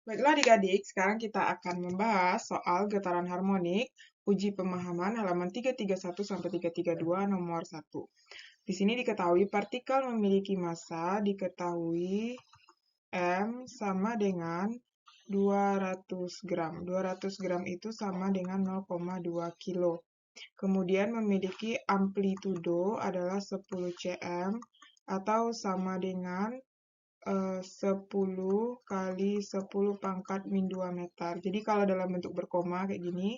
Baiklah adik-adik, sekarang kita akan membahas soal getaran harmonik, uji pemahaman halaman 331 sampai 332 nomor 1. Di sini diketahui partikel memiliki massa diketahui M sama dengan 200 gram. 200 gram itu sama dengan 0,2 kilo. Kemudian memiliki amplitudo adalah 10 cm atau sama dengan 10 kali 10 pangkat min 2 meter. Jadi kalau dalam bentuk berkoma kayak gini,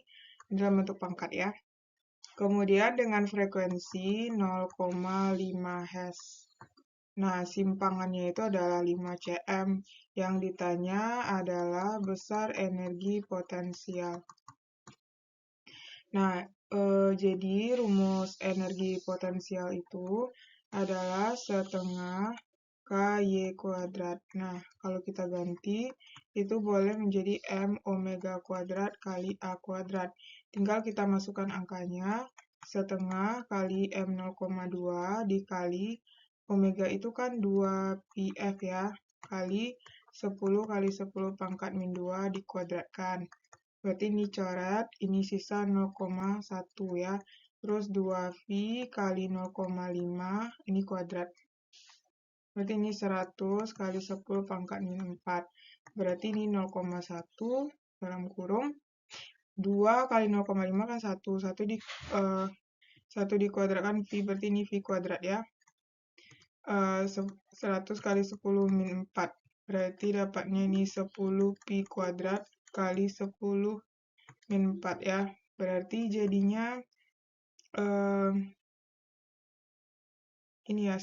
ini dalam bentuk pangkat ya. Kemudian dengan frekuensi 0,5 Hz. Nah, simpangannya itu adalah 5 cm. Yang ditanya adalah besar energi potensial. Nah, jadi rumus energi potensial itu adalah setengah KY kuadrat. Nah, kalau kita ganti, itu boleh menjadi M omega kuadrat kali A kuadrat. Tinggal kita masukkan angkanya, setengah kali M 0,2 dikali omega itu kan 2πf ya, kali 10 kali 10 pangkat min 2 dikuadratkan. Berarti ini coret, ini sisa 0,1 ya. Terus 2V kali 0,5, ini kuadrat. Berarti ini 100 kali 10 pangkat min 4. Berarti ini 0,1 dalam kurung. 2 kali 0,5 kan 1. 1 dikuadratkan V, berarti ini V kuadrat ya. 100 kali 10 min 4. Berarti dapatnya ini 10 pi kuadrat kali 10 min 4 ya. Berarti jadinya ini ya,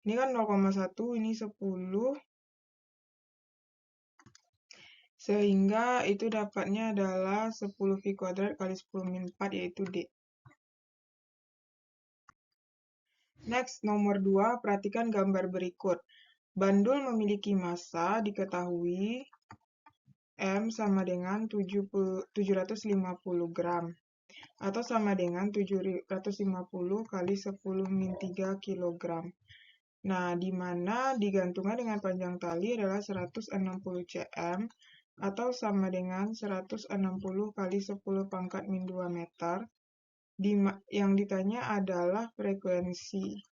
ini kan 0,1, ini 10. Sehingga itu dapatnya adalah 10 V kuadrat kali 10 min 4, yaitu D. Next, nomor 2, perhatikan gambar berikut. Bandul memiliki massa diketahui M sama dengan 750 gram. Atau sama dengan 750 kali 10 min 3 kilogram. Nah, di mana digantungkan dengan panjang tali adalah 160 cm atau sama dengan 160 kali 10 pangkat min 2 meter. Yang ditanya adalah frekuensi.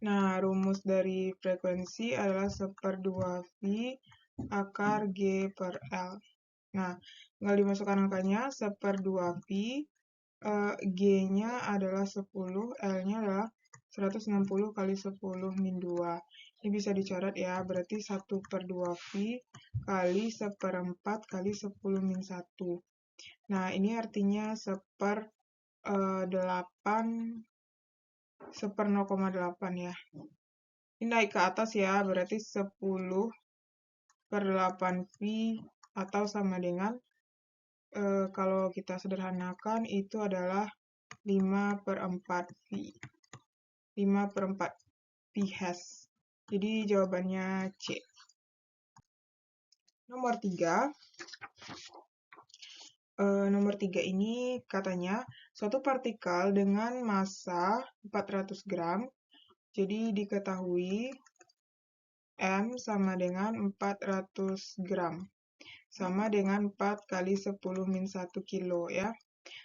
Nah, rumus dari frekuensi adalah 1/2V akar G per L. Nah, tinggal dimasukkan angkanya, 1/2V, G-nya adalah 10, L-nya adalah 160 kali 10 min 2. Ini bisa dicoret ya, berarti 1/2V kali 1/4 kali 10 min 1. Nah, ini artinya 0,8 ya. Ini naik ke atas ya, berarti 10/8V atau sama dengan, kalau kita sederhanakan itu adalah 5/4V. 5/4V Hz. Jadi jawabannya C. Nomor 3. Nomor 3 ini katanya suatu partikel dengan massa 400 gram. Jadi diketahui M sama dengan 400 gram. Sama dengan 4 kali 10 min 1 kilo ya.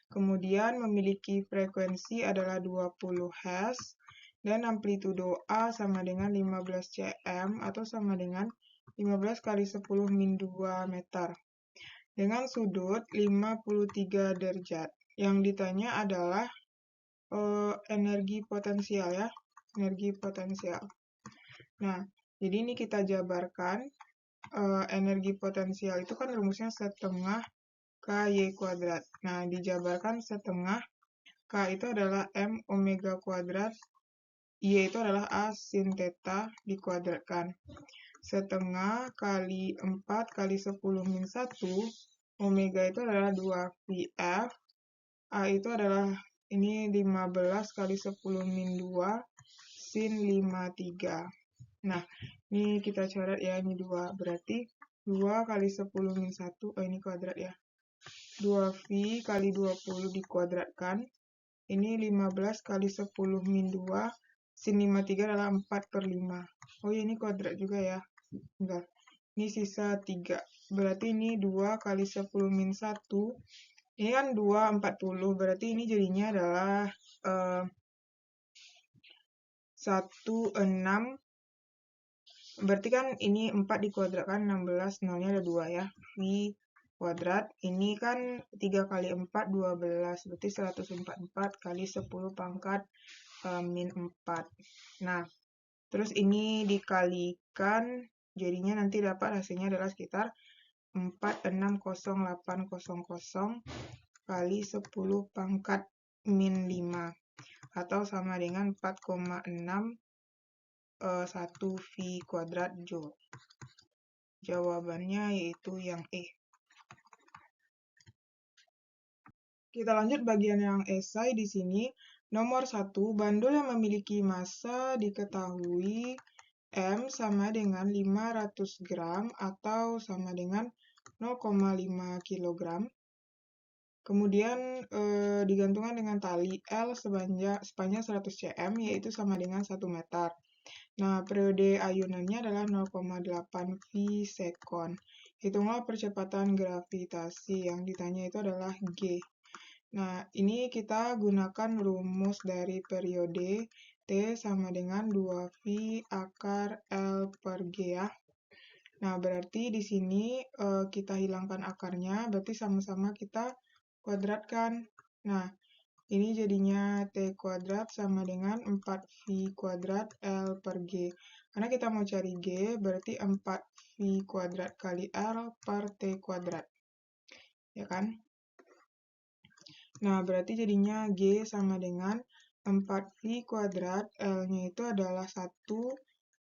Kemudian memiliki frekuensi adalah 20 Hz dan amplitudo A sama dengan 15 cm atau sama dengan 15 kali 10 min 2 meter. Dengan sudut 53 derajat. Yang ditanya adalah energi potensial ya. Energi potensial. Nah, jadi ini kita jabarkan. Energi potensial itu kan rumusnya setengah KY kuadrat. Nah, dijabarkan setengah K itu adalah M omega kuadrat, Y itu adalah A sin theta dikuadratkan. Setengah kali 4 kali 10 min 1, omega itu adalah 2πf, A itu adalah ini 15 kali 10 min 2 sin 53. Nah, ini kita coret ya, ini 2. Berarti 2 kali 10 min 1, ini kuadrat ya. 2V kali 20 dikuadratkan. Ini 15 kali 10 min 2 sin 53 adalah 4/5. Oh ya, ini kuadrat juga ya. Bentar. Ini sisa 3. Berarti ini 2 kali 10 min 1. Ini kan 2, 40. Berarti ini jadinya adalah 16. Berarti kan ini 4 dikuadratkan 16, nolnya ada 2 ya. V kuadrat. Ini kan 3 kali 4, 12. Berarti 144 kali 10 pangkat min 4. Nah, terus ini dikalikan, jadinya nanti dapat hasilnya adalah sekitar 460,800 kali 10 pangkat min 5. Atau sama dengan 4,61 V kuadrat Joule. Jawabannya yaitu yang E. Kita lanjut bagian yang esai di sini. Nomor 1, bandul yang memiliki massa diketahui M sama dengan 500 gram atau sama dengan 0,5 kg. Kemudian digantungkan dengan tali L sepanjang 100 cm, yaitu sama dengan 1 meter. Nah, periode ayunannya adalah 0,8 V sekon. Hitunglah percepatan gravitasi. Yang ditanya itu adalah G. Nah, ini kita gunakan rumus dari periode T sama dengan 2V akar L per G ya. Nah, berarti di sini kita hilangkan akarnya, berarti sama-sama kita kuadratkan. Nah, ini jadinya T kuadrat sama dengan 4V kuadrat L per G. Karena kita mau cari G, berarti 4V kuadrat kali L per T kuadrat. Ya kan? Nah, berarti jadinya G sama dengan 4V kuadrat, L-nya itu adalah 1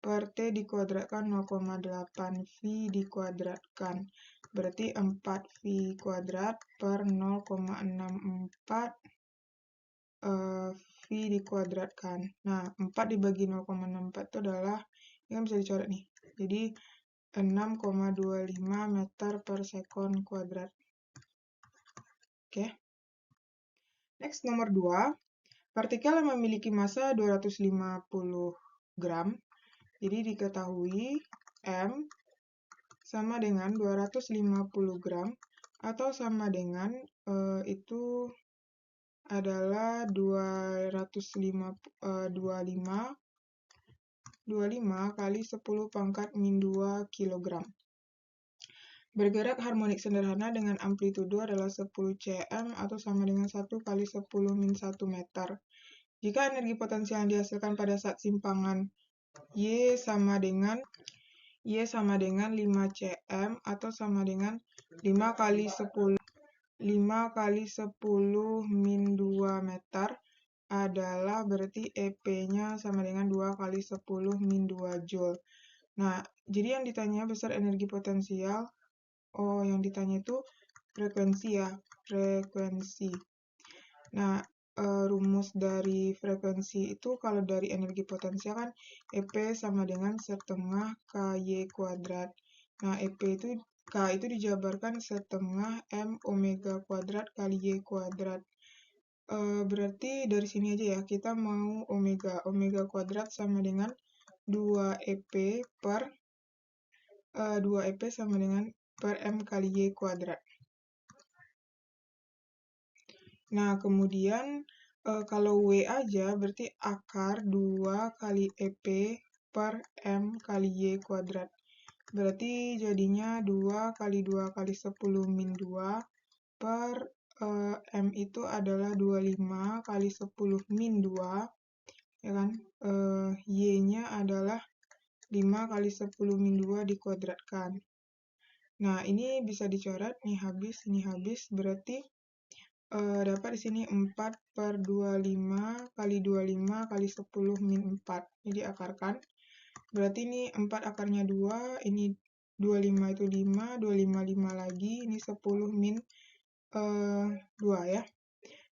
per T dikuadratkan 0,8V dikuadratkan. Berarti 4V kuadrat per 0,64 V dikuadratkan. Nah, 4 dibagi 0,64 itu adalah, ini kan bisa dicoret nih. Jadi, 6,25 meter per sekon kuadrat. Oke. Next, nomor 2. Partikel yang memiliki massa 250 gram. Jadi, diketahui M sama dengan 250 gram atau sama dengan itu adalah 25 kali 10 pangkat min 2 kg. Bergerak harmonik sederhana dengan amplitudo adalah 10 cm atau sama dengan 1 kali 10 min 1 meter. Jika energi potensial yang dihasilkan pada saat simpangan Y sama dengan 5 cm atau sama dengan 5 kali 10 min 2 meter adalah berarti EP-nya sama dengan 2 kali 10 min 2 Joule. Nah, jadi yang ditanya besar energi potensial, yang ditanya itu frekuensi ya, frekuensi. Nah, rumus dari frekuensi itu kalau dari energi potensial kan EP sama dengan setengah KY kuadrat. Nah, K itu dijabarkan setengah M omega kuadrat kali Y kuadrat. Berarti dari sini aja ya, kita mau omega kuadrat sama dengan 2EP sama dengan per M kali Y kuadrat. Nah, kemudian kalau W aja berarti akar 2 kali EP per M kali Y kuadrat. Berarti jadinya 2 kali 2 kali 10 min 2 per M itu adalah 25 kali 10 min 2, ya kan? Y-nya adalah 5 kali 10 min 2 dikuadratkan. Nah, ini bisa dicoret, ini habis, berarti dapat di sini 4 per 25 kali 25 kali 10 min 4. Ini diakarkan. Berarti ini 4 akarnya 2, ini 25 itu 5, 25 5 lagi, ini 10 min 2 ya.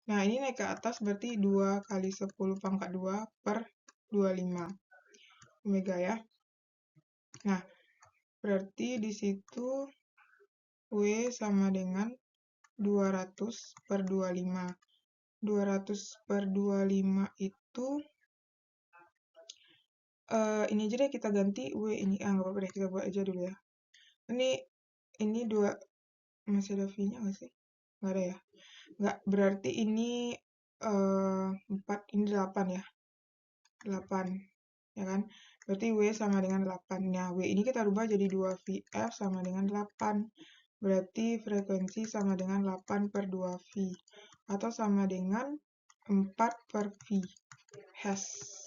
Nah, ini naik ke atas berarti 2 kali 10 pangkat 2 per 25 omega ya. Nah, berarti di situ W sama dengan 200 per 25. 200 per 25 itu ini aja deh kita ganti W ini. Nggak apa-apa deh, kita buat aja dulu ya. Ini 2, masih ada V-nya nggak sih? Nggak ada ya? Nggak, berarti ini 4, ini 8 ya. 8, ya kan? Berarti W sama dengan 8. Nah, W ini kita rubah jadi 2VF sama dengan 8. Berarti frekuensi sama dengan 8 per 2V. Atau sama dengan 4 per V. Hash.